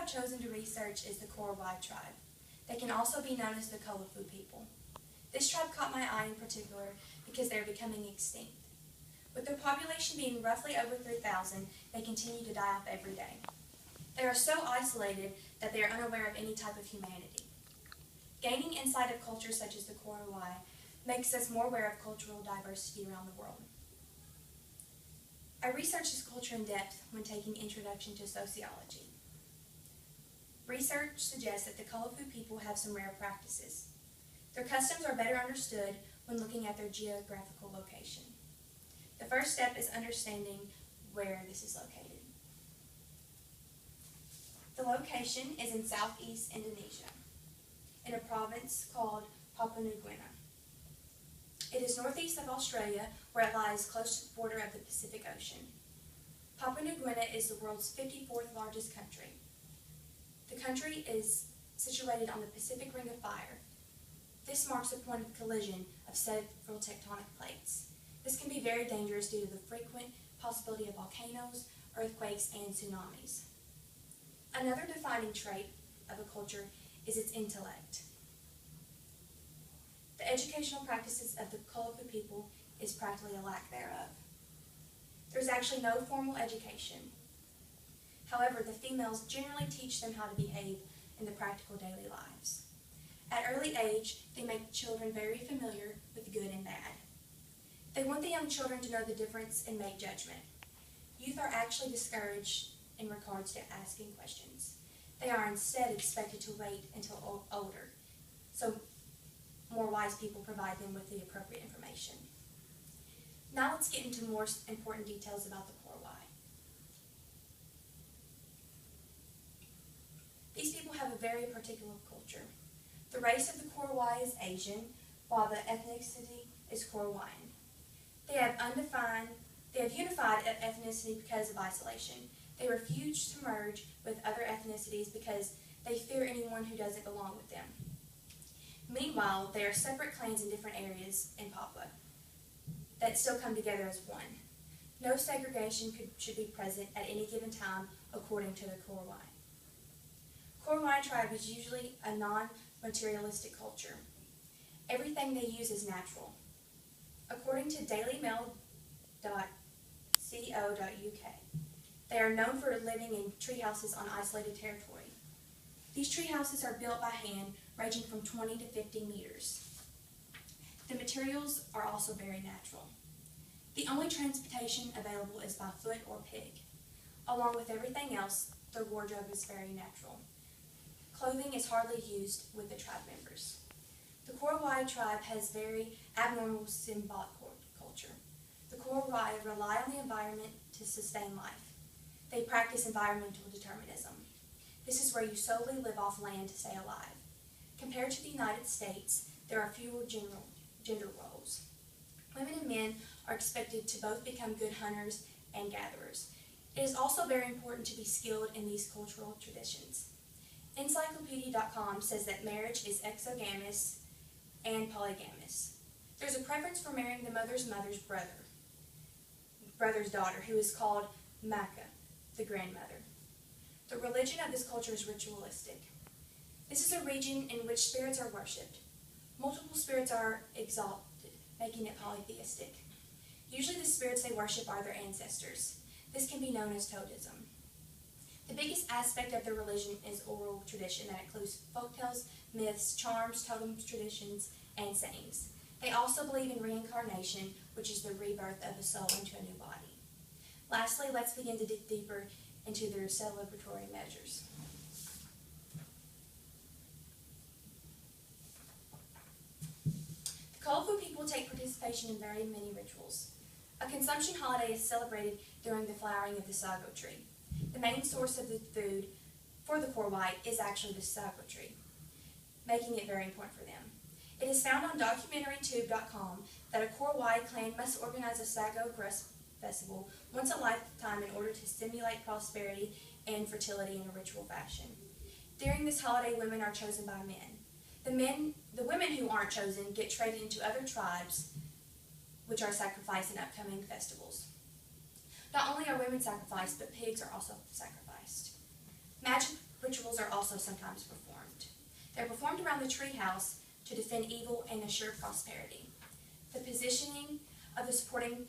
I've chosen to research is the Korowai tribe. They can also be known as the Kolofu people. This tribe caught my eye in particular because they are becoming extinct. With their population being roughly over 3,000, they continue to die off every day. They are so isolated that they are unaware of any type of humanity. Gaining insight of cultures such as the Korowai makes us more aware of cultural diversity around the world. I researched this culture in depth when taking Introduction to Sociology. Research suggests that the Kolofu people have some rare practices. Their customs are better understood when looking at their geographical location. The first step is understanding where this is located. The location is in southeast Indonesia, in a province called Papua New Guinea. It is northeast of Australia, where it lies close to the border of the Pacific Ocean. Papua New Guinea is the world's 54th largest country. The country is situated on the Pacific Ring of Fire. This marks a point of collision of several tectonic plates. This can be very dangerous due to the frequent possibility of volcanoes, earthquakes, and tsunamis. Another defining trait of a culture is its intellect. The educational practices of the Kolofu people is practically a lack thereof. There is actually no formal education. However, the females generally teach them how to behave in their practical daily lives. At early age, they make children very familiar with good and bad. They want the young children to know the difference and make judgment. Youth are actually discouraged in regards to asking questions. They are instead expected to wait until older, so more wise people provide them with the appropriate information. Now let's get into more important details about the Korowai. These people have a very particular culture. The race of the Korowai is Asian, while the ethnicity is Korowaian. They have unified ethnicity because of isolation. They refuse to merge with other ethnicities because they fear anyone who doesn't belong with them. Meanwhile, they are separate clans in different areas in Papua that still come together as one. No segregation should be present at any given time according to the Korowai. Korowai tribe is usually a non-materialistic culture. Everything they use is natural. According to dailymail.co.uk, they are known for living in tree houses on isolated territory. These tree houses are built by hand, ranging from 20 to 50 meters. The materials are also very natural. The only transportation available is by foot or pig. Along with everything else, their wardrobe is very natural. Clothing is hardly used with the tribe members. The Korowai tribe has very abnormal symbolic culture. The Korowai rely on the environment to sustain life. They practice environmental determinism. This is where you solely live off land to stay alive. Compared to the United States, there are fewer gender roles. Women and men are expected to both become good hunters and gatherers. It is also very important to be skilled in these cultural traditions. Encyclopedia.com says that marriage is exogamous and polygamous. There's a preference for marrying the mother's brother's daughter, who is called Maka, the grandmother. The religion of this culture is ritualistic. This is a region in which spirits are worshipped. Multiple spirits are exalted, making it polytheistic. Usually the spirits they worship are their ancestors. This can be known as totemism. The biggest aspect of their religion is oral tradition that includes folktales, myths, charms, totems, traditions, and sayings. They also believe in reincarnation, which is the rebirth of a soul into a new body. Lastly, let's begin to dig deeper into their celebratory measures. The Kolofu people take participation in very many rituals. A consumption holiday is celebrated during the flowering of the sago tree. The main source of the food for the Korowai is actually the sago tree, making it very important for them. It is found on documentarytube.com that a Korowai clan must organize a sago grass festival once a lifetime in order to stimulate prosperity and fertility in a ritual fashion. During this holiday, women are chosen by men. The women who aren't chosen get traded into other tribes, which are sacrificed in upcoming festivals. Not only are women sacrificed, but pigs are also sacrificed. Magic rituals are also sometimes performed. They're performed around the treehouse to defend evil and assure prosperity. The positioning of the supporting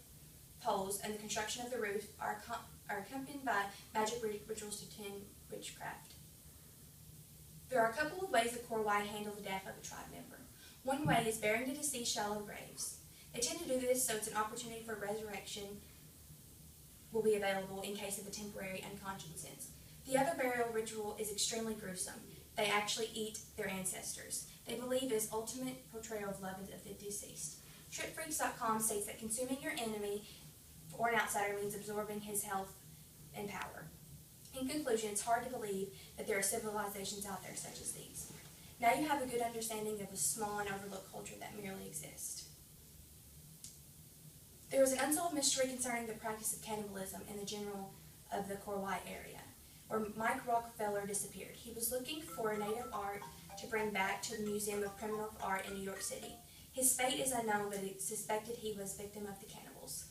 poles and the construction of the roof are accompanied by magic rituals to tend witchcraft. There are a couple of ways the Korowai handle the death of a tribe member. One way is burying the deceased shallow graves. They tend to do this so it's an opportunity for resurrection will be available in case of a temporary unconsciousness. The other burial ritual is extremely gruesome. They actually eat their ancestors. They believe it is ultimate portrayal of love of the deceased. TripFreaks.com states that consuming your enemy or an outsider means absorbing his health and power. In conclusion, it's hard to believe that there are civilizations out there such as these. Now you have a good understanding of a small and overlooked culture that merely exists. There is an unsolved mystery concerning the practice of cannibalism in the general of the Korowai area, where Mike Rockefeller disappeared. He was looking for native art to bring back to the Museum of Primitive Art in New York City. His fate is unknown, but it's suspected he was victim of the cannibals.